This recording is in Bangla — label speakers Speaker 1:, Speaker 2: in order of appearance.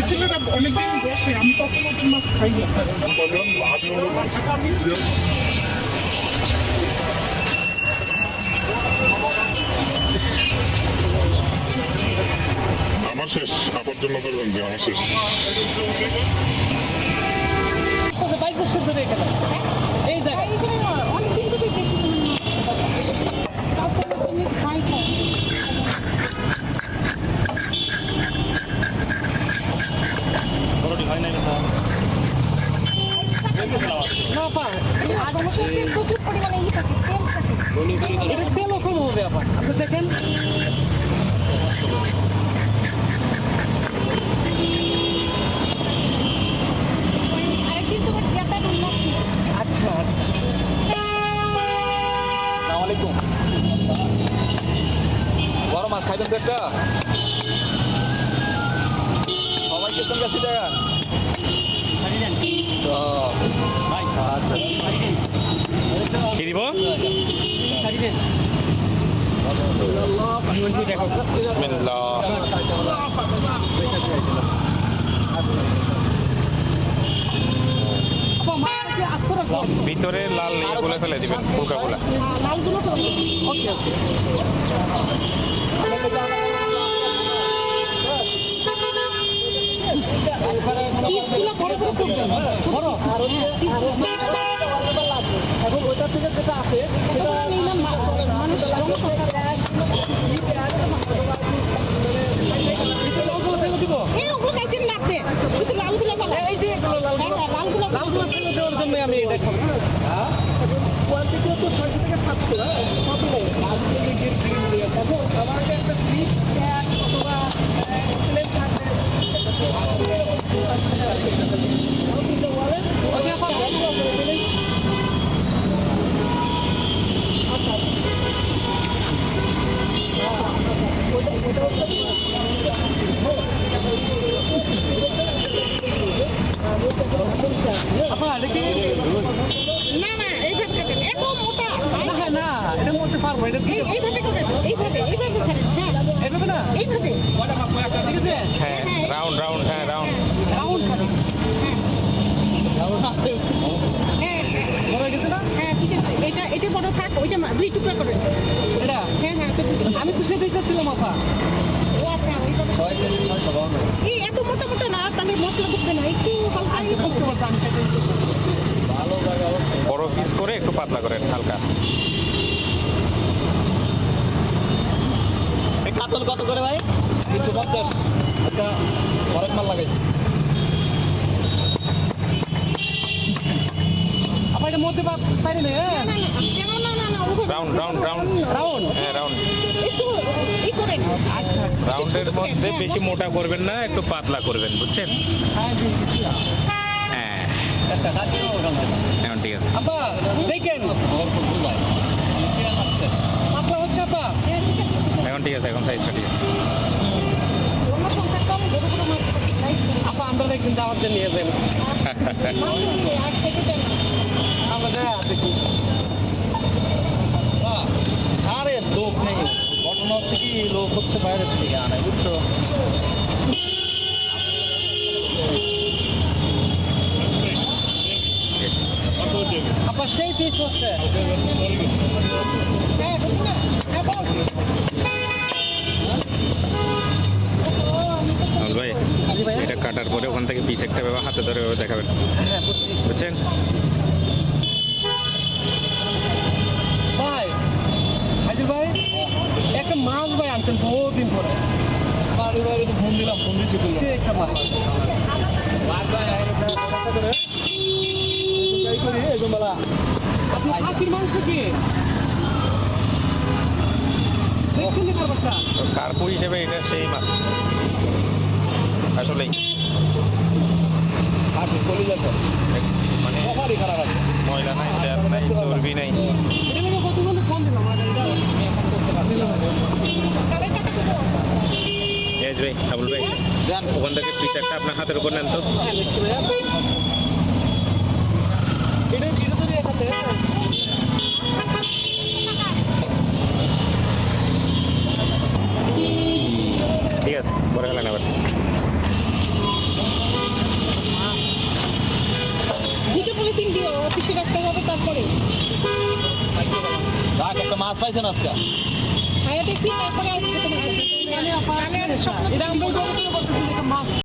Speaker 1: ছেলেটা অনেকদিন বসে, আমি তখন ওদের মাছ খাই না।
Speaker 2: আমার শেষ, আপার জন্য করবেন যে আমার শেষ।
Speaker 1: এই জায়গায় অনেকদিন ধরে দেখি খাই খাই প্রচুর পরিমাণে তেল কম হবে। আবার আপনি দেখেন আচ্ছা আচ্ছা।
Speaker 3: আসসালামাইকুম। বড় মাছ খাইবেন তো একটা? সবাইকে সঙ্গে আছে টাকা আচ্ছা
Speaker 4: কি দিব? ভিতরে লাল ইয়েগুলো ফেলে দিবেন, ফুলকাগুলা।
Speaker 1: ওকে ওকে।
Speaker 3: এখন ওইটা থেকে যেটা আছে
Speaker 1: আমি এটা
Speaker 3: কোয়ান্টিটিও তো 600 থেকে 700 কত আমাকে একটা ফ্রিজ অথবা প্লেন থাকবে
Speaker 1: না না এইভাবে কাটেন, এত মোটা না না এটা মোটা পারবো। এটা এইভাবে কাটেন, এইভাবে এইভাবে কাটেন। হ্যাঁ এইভাবে না, এইভাবে ঠিক আছে।
Speaker 4: হ্যাঁ রাউন্ড রাউন্ড, হ্যাঁ রাউন্ড
Speaker 1: রাউন্ড কাটেন। হ্যাঁ বড় হয়ে গেছে না? হ্যাঁ ঠিক আছে। এটা বড় থাক, ওইটা দুই টুকরা করেন এটা। হ্যাঁ হ্যাঁ আমি তো সেটাই চাচ্ছিলাম মাথা। ও আচ্ছা ওইভাবে এই এত মোটা মোটা না, তাহলে মশলা ঢুকবে না, একটু হালকা বুঝতে পারছি আমি সেটাই।
Speaker 4: বড় পিস করে একটু পাতলা করেন হালকা।
Speaker 3: কাতল কত করে ভাই? 350। একটা অনেক মাল লাগাইছি।
Speaker 1: আপনার এটা মধ্যে পারি না।
Speaker 4: রাউন্ড রাউন্ড রাউন্ড
Speaker 1: রাউন্ড,
Speaker 4: হ্যাঁ রাউন্ড।
Speaker 1: একটু ই করেন। আচ্ছা আচ্ছা।
Speaker 4: রাউন্ডের মধ্যে বেশি মোটা করবেন না, একটু পাতলা করবেন, বুঝছেন? হ্যাঁ এখন ঠিক আছে।
Speaker 1: আপা দেখেন পাতলা হচ্ছে আপা। হ্যাঁ ঠিক আছে।
Speaker 4: এখন ঠিক আছে, এখন সাইজটা ঠিক আছে।
Speaker 1: আমার সংখ্যা কম, বড় বড় মাছ আপা আমরা দেখবেন দাওয়াত দিয়ে নিয়ে যাবেন। আজ থেকে চাই আমরা দেখি।
Speaker 3: আরে লোক নেই, ঘটনা হচ্ছে কি লোক হচ্ছে বাইরের থেকে আনে, বুঝছো?
Speaker 1: আপনার সেই পিস হচ্ছে। হ্যাঁ বুঝছি না। হ্যাঁ বল।
Speaker 4: ভাই এটা কাটার পরে ওখান থেকে পিস একটা ভাবে হাতে ধরে ভাবে দেখাবেন,
Speaker 1: হ্যাঁ বুঝছি।
Speaker 4: বুঝছেন?
Speaker 1: ভাই হাজির ভাই একটা মাছ ভাই আনছেন বহুদিন পরে।
Speaker 3: বাড়ি বাড়ি তো ফোন দিলাম, ফোন রিসিভ করলাম।
Speaker 1: সে একটা মাছ আপনি খাসির মাংস কি দেখছেন না ব্যাপারটা?
Speaker 4: কার্পু হিসেবে এটা সেই মাছ আসলেই,
Speaker 3: হাসি চলে যাবে
Speaker 4: মানে
Speaker 3: সবারই খারাপ আছে।
Speaker 4: ময়লা নাই, ফ্যাট নাই, চর্বি নাই।
Speaker 1: এটা মানে কতগুলো কম দিলাম
Speaker 4: এজ ভাই, ডাবল ভাই, ওখান থেকে পিস একটা আপনার হাতের উপর নেন তো।
Speaker 1: এটা যদি এখানে
Speaker 4: আছে পরে ফেলেন আবার।
Speaker 1: দুটো পলিথিন দিও, অফিসে রাখতে হবে তারপরে।
Speaker 3: একটা মাছ পাইছেন আজকে?
Speaker 1: হ্যাঁ দেখি তারপরে আসবে তোমার কাছে। আমি আর সব এটা আমরা